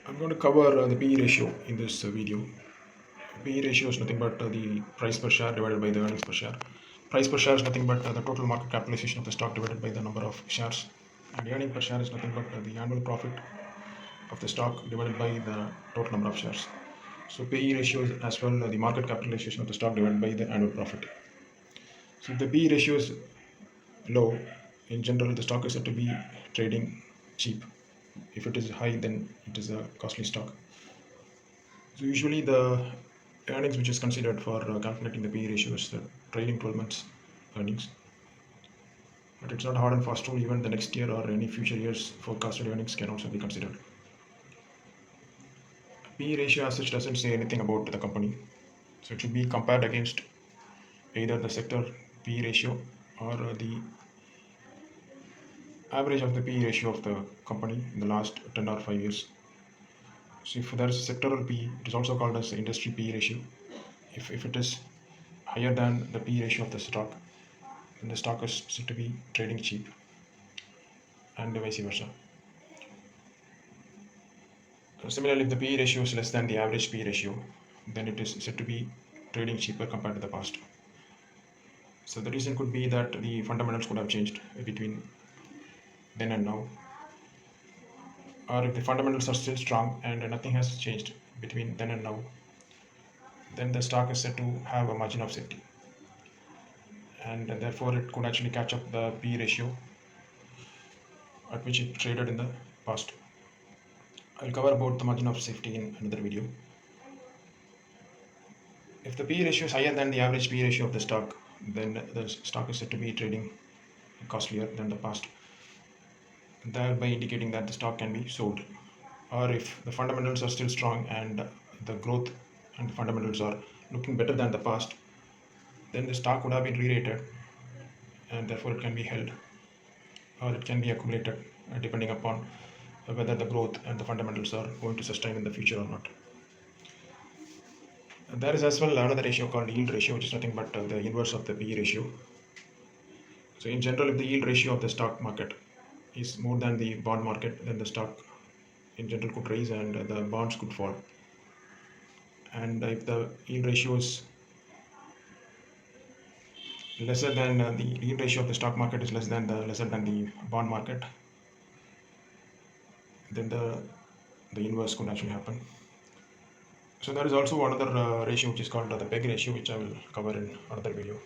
I'm going to cover the PE ratio in this video. PE ratio is nothing but the price per share divided by the earnings per share. Price per share is nothing but the total market capitalization of the stock divided by the number of shares. And earning per share is nothing but the annual profit of the stock divided by the total number of shares. So PE ratio is as well the market capitalization of the stock divided by the annual profit. So if the PE ratio is low, in general the stock is said to be trading cheap. If it is high, then it is a costly stock. So usually the earnings which is considered for calculating the PE ratio is the trailing 12 months earnings. But it's not hard and fast rule. Even the next year or any future years forecasted earnings can also be considered. PE ratio as such doesn't say anything about the company. So it should be compared against either the sector PE ratio or the average of the PE ratio of the company in the last 10 or 5 years. So if there is a sectoral PE, it is also called as the industry PE ratio. If it is higher than the PE ratio of the stock, then the stock is said to be trading cheap, and vice versa. Similarly, if the PE ratio is less than the average PE ratio, then it is said to be trading cheaper compared to the past. So the reason could be that the fundamentals could have changed between then and now, or if the fundamentals are still strong and nothing has changed between then and now, then the stock is said to have a margin of safety, and therefore it could actually catch up the PE ratio at which it traded in the past. I'll cover about the margin of safety in another video. If the PE ratio is higher than the average PE ratio of the stock, then the stock is said to be trading costlier than the past, thereby indicating that the stock can be sold. Or if the fundamentals are still strong and the growth and the fundamentals are looking better than the past, then the stock would have been re-rated, and therefore it can be held or it can be accumulated depending upon whether the growth and the fundamentals are going to sustain in the future or not. There is as well another ratio called yield ratio, which is nothing but the inverse of the PE ratio. So in general, if the yield ratio of the stock market is more than the bond market, then the stock in general could rise and the bonds could fall. And if the yield ratio is lesser than the yield ratio of the stock market is lesser than the bond market, then the inverse could actually happen. So there is also another ratio which is called the PEG ratio, which I will cover in another video.